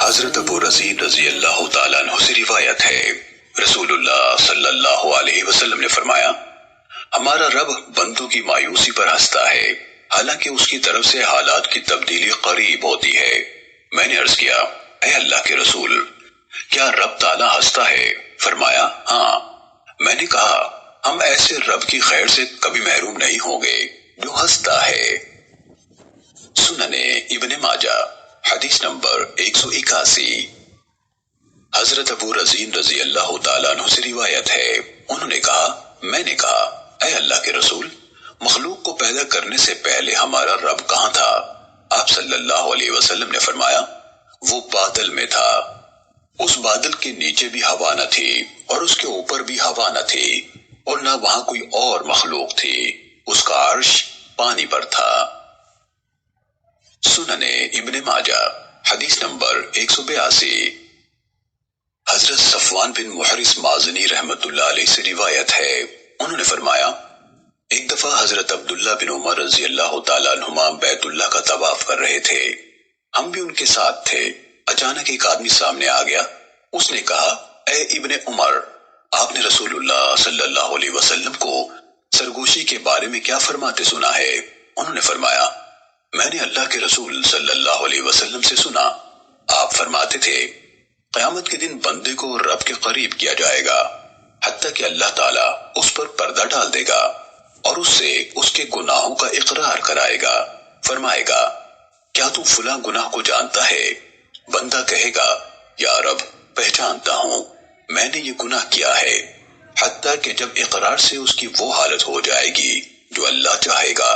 حضرت ابو رزین رضی اللہ تعالیٰ عنہ سے روایت ہے، رسول اللہ صلی اللہ علیہ وسلم نے فرمایا، ہمارا رب بندوں کی مایوسی پر ہنستا ہے، حالانکہ اس کی طرف سے حالات کی تبدیلی قریب ہوتی ہے۔ میں نے عرض کیا، اے اللہ کے رسول، کیا رب تعالیٰ ہنستا ہے؟ فرمایا، ہاں۔ میں نے کہا، ہم ایسے رب کی خیر سے کبھی محروم نہیں ہوں گے جو ہنستا ہے۔ سننے ابن ماجہ حدیث نمبر 181۔ حضرت ابو رزین رضی اللہ تعالیٰ عنہ سے روایت ہے، انہوں نے کہا، میں نے کہا، اے اللہ کے رسول، مخلوق کو پیدا کرنے سے پہلے ہمارا رب کہاں تھا؟ آپ صلی اللہ علیہ وسلم نے فرمایا، وہ بادل میں تھا۔ اس بادل کے نیچے بھی ہوا نہ تھی اور اس کے اوپر بھی ہوا نہ تھی، اور نہ وہاں کوئی اور مخلوق تھی، اس کا عرش پانی پر تھا۔ سننے ابن ماجہ حدیث نمبر 182۔ حضرت صفوان بن محرز مازنی رحمت اللہ علیہ سے روایت ہے، انہوں نے فرمایا، ایک دفعہ حضرت عبداللہ بن عمر رضی اللہ تعالیٰ عنہما بیت اللہ کا طواف کر رہے تھے، ہم بھی ان کے ساتھ تھے۔ اچانک ایک آدمی سامنے آ گیا، اس نے کہا، اے ابن عمر، آپ نے رسول اللہ صلی اللہ علیہ وسلم کو سرگوشی کے بارے میں کیا فرماتے سنا ہے؟ انہوں نے فرمایا، میں نے اللہ کے رسول صلی اللہ علیہ وسلم سے سنا، آپ فرماتے تھے، قیامت کے دن بندے کو رب کے قریب کیا جائے گا، حتیٰ کہ اللہ تعالیٰ اس پر پردہ ڈال دے گا اور اس سے اس کے گناہوں کا اقرار کرائے گا، فرمائے گا، کیا تو فلاں گناہ کو جانتا ہے؟ بندہ کہے گا، یا رب، پہچانتا ہوں، میں نے یہ گناہ کیا ہے، حتیٰ کہ جب اقرار سے اس کی وہ حالت ہو جائے گی جو اللہ چاہے گا،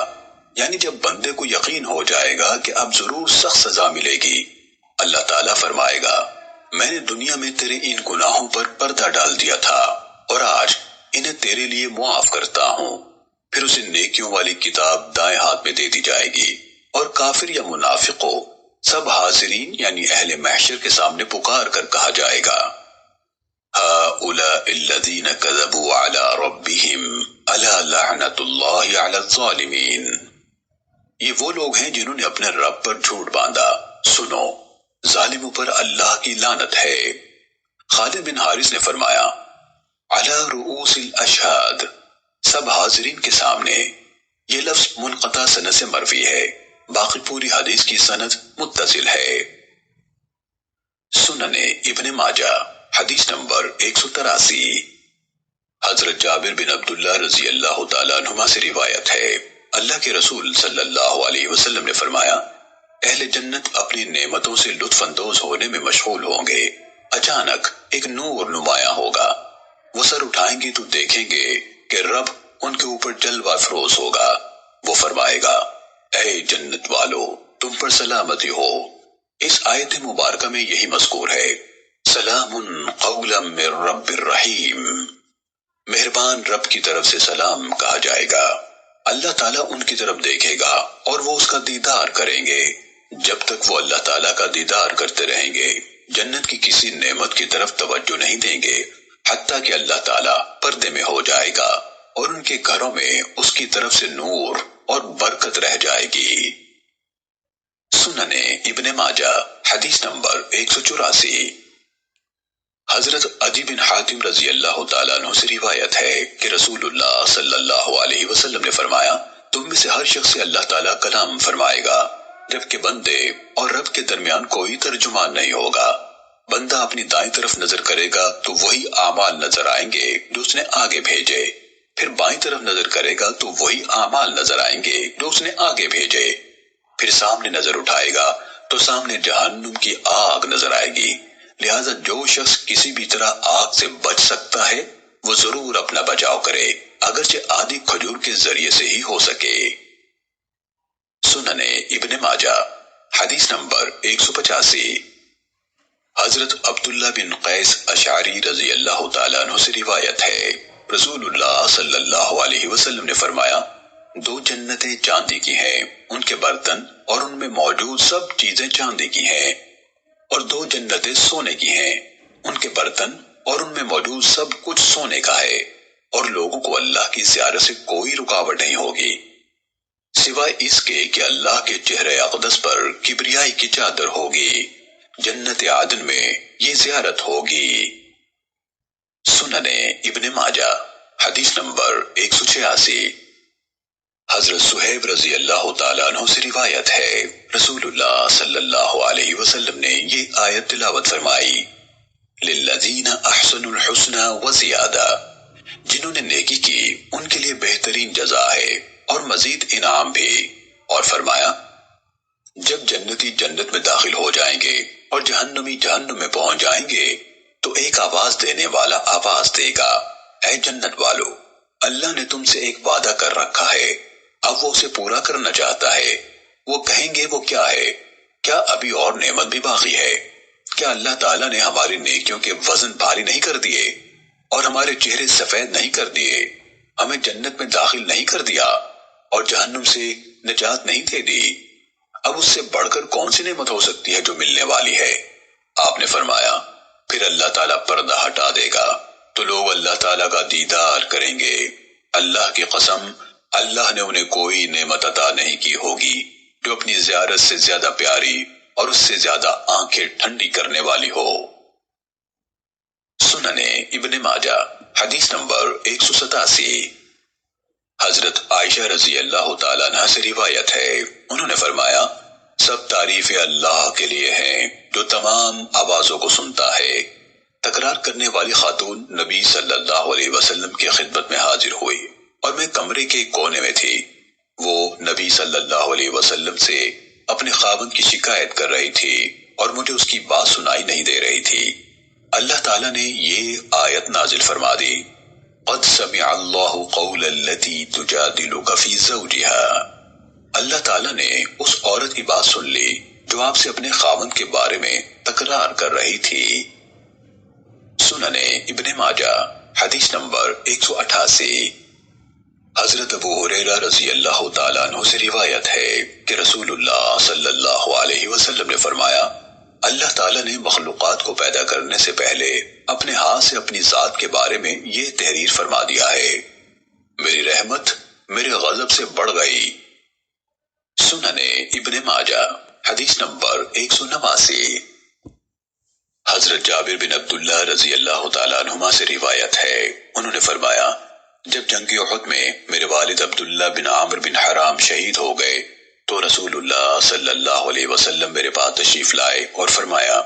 یعنی جب بندے کو یقین ہو جائے گا کہ اب ضرور سخت سزا ملے گی، اللہ تعالیٰ فرمائے گا، میں نے دنیا میں تیرے ان گناہوں پر پردہ ڈال دیا تھا اور آج انہیں تیرے لیے معاف کرتا ہوں۔ پھر اسے نیکیوں والی کتاب دائیں ہاتھ میں دے دی جائے گی، اور کافر یا منافق کو سب حاضرین یعنی اہل محشر کے سامنے پکار کر کہا جائے گا، هؤلاء الذین کذبوا علی ربہم الا لعنت اللہ علی الظالمین۔ یہ وہ لوگ ہیں جنہوں نے اپنے رب پر جھوٹ باندھا، سنو، ظالموں پر اللہ کی لعنت ہے۔ خالد بن حارث نے فرمایا، علی رؤوس الاشہاد، سب حاضرین کے سامنے۔ یہ لفظ منقطع سند سے مروی ہے، باقی پوری حدیث کی سند متصل ہے۔ سننے ابن ماجہ حدیث نمبر 183۔ حضرت جابر بن عبداللہ رضی اللہ تعالیٰ عنہما سے روایت ہے، اللہ کے رسول صلی اللہ علیہ وسلم نے فرمایا، اہل جنت اپنی نعمتوں سے لطف اندوز ہونے میں مشغول ہوں گے، اچانک ایک نور نمایاں ہوگا، وہ سر اٹھائیں گے تو دیکھیں گے کہ رب ان کے اوپر جلوہ افروز ہوگا، وہ فرمائے گا، اے جنت والو، تم پر سلامتی ہو۔ اس آیت مبارکہ میں یہی مذکور ہے، سلام قولا من رب الرحیم، مہربان رب کی طرف سے سلام کہا جائے گا۔ اللہ تعالیٰ ان کی طرف دیکھے گا اور وہ اس کا دیدار کریں گے۔ جب تک وہ اللہ تعالیٰ کا دیدار کرتے رہیں گے، جنت کی کسی نعمت کی طرف توجہ نہیں دیں گے، حتیٰ کہ اللہ تعالیٰ پردے میں ہو جائے گا اور ان کے گھروں میں اس کی طرف سے نور اور برکت رہ جائے گی۔ سننے ابن ماجہ حدیث نمبر 184۔ حضرت عدی بن حاتم رضی اللہ تعالیٰ عنہ سے روایت ہے کہ رسول اللہ صلی اللہ علیہ وسلم نے فرمایا، تم میں سے ہر شخص سے اللہ تعالیٰ کلام فرمائے گا، جبکہ بندے اور رب کے درمیان کوئی ترجمان نہیں ہوگا۔ بندہ اپنی دائیں طرف نظر کرے گا تو وہی اعمال نظر آئیں گے جو اس نے آگے بھیجے، پھر بائیں طرف نظر کرے گا تو وہی اعمال نظر آئیں گے جو اس نے آگے بھیجے، پھر سامنے نظر اٹھائے گا تو سامنے جہنم کی آگ نظر آئے گی۔ لہذا جو شخص کسی بھی طرح آگ سے بچ سکتا ہے وہ ضرور اپنا بچاؤ کرے، اگرچہ آدھی کھجور کے ذریعے سے ہی ہو سکے۔ سننے ابن ماجہ حدیث نمبر 185۔ حضرت عبداللہ بن قیس اشعری رضی اللہ تعالیٰ عنہ سے روایت ہے، رسول اللہ صلی اللہ علیہ وسلم نے فرمایا، دو جنتیں چاندی کی ہیں، ان کے برتن اور ان میں موجود سب چیزیں چاندی کی ہیں، اور دو جنتیں سونے کی ہیں، ان کے برتن اور ان میں موجود سب کچھ سونے کا ہے، اور لوگوں کو اللہ کی زیارت سے کوئی رکاوٹ نہیں ہوگی۔ سوائے اس کے کہ اللہ کے چہرے اقدس پر کبریائی کی چادر ہوگی، جنت عدن میں یہ زیارت ہوگی۔ سنن ابن ماجہ حدیث نمبر 186۔ حضرت صہیب رضی اللہ تعالیٰ عنہ سے روایت ہے، رسول اللہ صلی اللہ علیہ وسلم نے یہ آیت تلاوت فرمائی، للذین احسنوا الحسنى وزیادہ، جنہوں نے نیکی کی ان کے لیے بہترین جزا ہے اور مزید انعام بھی، اور فرمایا جب جنتی جنت میں داخل ہو جائیں گے اور جہنمی جہنم میں پہنچ جائیں گے تو ایک آواز دینے والا آواز دے گا، اے جنت والو، اللہ نے تم سے ایک وعدہ کر رکھا ہے، اب وہ اسے پورا کرنا چاہتا ہے۔ وہ کہیں گے وہ کیا ہے؟ کیا ابھی اور نعمت بھی باقی ہے؟ کیا اللہ تعالیٰ نے ہماری نیکیوں کے وزن بھاری نہیں کر دیے اور ہمارے چہرے سفید نہیں کر دیے، ہمیں جنت میں داخل نہیں کر دیا اور جہنم سے نجات نہیں دے دی؟ اب اس سے بڑھ کر کون سی نعمت ہو سکتی ہے جو ملنے والی ہے؟ آپ نے فرمایا پھر اللہ تعالیٰ پردہ ہٹا دے گا تو لوگ اللہ تعالیٰ کا دیدار کریں گے۔ اللہ کی قسم، اللہ نے انہیں کوئی نعمت عطا نہیں کی ہوگی جو اپنی زیارت سے زیادہ پیاری اور اس سے زیادہ آنکھیں ٹھنڈی کرنے والی ہو۔ سنن ابن ماجہ حدیث نمبر 187۔ حضرت عائشہ رضی اللہ تعالیٰ عنہ سے روایت ہے، انہوں نے فرمایا سب تعریفیں اللہ کے لیے ہیں جو تمام آوازوں کو سنتا ہے۔ تکرار کرنے والی خاتون نبی صلی اللہ علیہ وسلم کی خدمت میں حاضر ہوئی اور میں کمرے کے کونے میں تھی۔ وہ نبی صلی اللہ علیہ وسلم سے اپنے خاوند کی شکایت کر رہی تھی اور مجھے اس کی بات سنائی نہیں دے رہی تھی۔ اللہ تعالیٰ نے یہ آیت نازل فرما دی، قد سمع اللہ قول التي تجادلك في زوجها۔ اللہ تعالیٰ نے اس عورت کی بات سن لی جو آپ سے اپنے خاوند کے بارے میں تکرار کر رہی تھی۔ سنن ابن ماجہ حدیث نمبر 188۔ حضرت ابو ہریرہ رضی اللہ تعالیٰ عنہ سے روایت ہے کہ رسول اللہ صلی اللہ علیہ وسلم نے فرمایا اللہ تعالیٰ نے مخلوقات کو پیدا کرنے سے پہلے اپنے ہاتھ سے اپنی ذات کے بارے میں یہ تحریر فرما دیا ہے، میری رحمت میرے غضب سے بڑھ گئی۔ سنن ابن ماجہ حدیث نمبر 189۔ حضرت جابر بن عبداللہ رضی اللہ تعالیٰ عنہما سے روایت ہے، انہوں نے فرمایا جب جنگ احد میں میرے والد عبداللہ بن عامر بن حرام شہید ہو گئے تو رسول اللہ صلی اللہ علیہ وسلم میرے پاس تشریف لائے اور فرمایا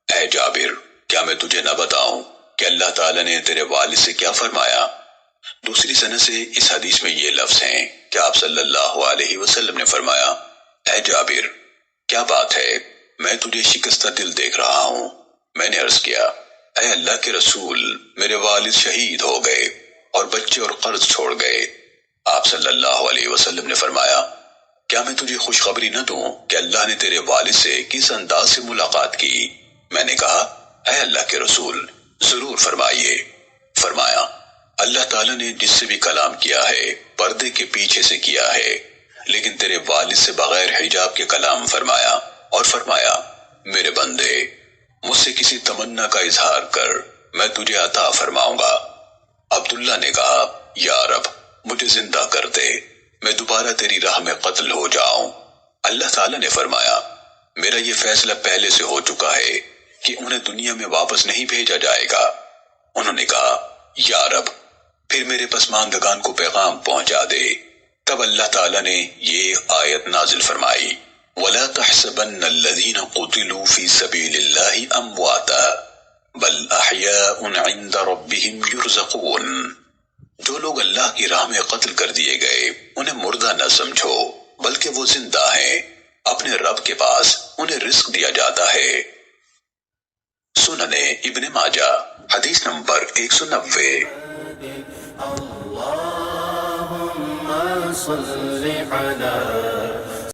اے جابر، کیا میں تجھے نہ بتاؤں کہ اللہ تعالیٰ نے تیرے والد سے کیا فرمایا؟ دوسری سند سے اس حدیث میں یہ لفظ ہیں کہ آپ صلی اللہ علیہ وسلم نے فرمایا اے جابر، کیا بات ہے؟ میں تجھے شکستہ دل دیکھ رہا ہوں۔ میں نے عرض کیا اے اللہ کے رسول، میرے والد شہید ہو گئے اور بچے اور قرض چھوڑ گئے۔ آپ صلی اللہ علیہ وسلم نے فرمایا کیا میں تجھے خوشخبری نہ دوں کہ اللہ نے تیرے والد سے کس انداز سے ملاقات کی؟ میں نے کہا اے اللہ کے رسول ضرور فرمائیے۔ فرمایا اللہ تعالیٰ نے جس سے بھی کلام کیا ہے پردے کے پیچھے سے کیا ہے، لیکن تیرے والد سے بغیر حجاب کے کلام فرمایا اور فرمایا میرے بندے، مجھ سے کسی تمنا کا اظہار کر، میں تجھے عطا فرماؤں گا۔ عبداللہ نے کہا یا رب، مجھے زندہ کر دے، میں دوبارہ تیری راہ میں قتل ہو جاؤں۔ اللہ تعالیٰ نے فرمایا میرا یہ فیصلہ پہلے سے ہو چکا ہے کہ انہیں دنیا میں واپس نہیں بھیجا جائے گا۔ انہوں نے کہا یا رب، پھر میرے پسماندگان کو پیغام پہنچا دے۔ تب اللہ تعالیٰ نے یہ آیت نازل فرمائی وَلَا تَحْسَبَنَّ الَّذِينَ قُتِلُوا فِي سَبِيلِ اللَّهِ أَمْوَاتًا بَلْ أَحْيَاءٌ عِندَ رَبِّهِمْ يُرْزَقُونَ۔ جو لوگ اللہ کی راہ میں قتل کر دیے گئے انہیں مردہ نہ سمجھو، بلکہ وہ زندہ ہیں، اپنے رب کے پاس انہیں رزق دیا جاتا ہے۔ سنن ابن ماجہ حدیث نمبر 190۔ اللهم صل على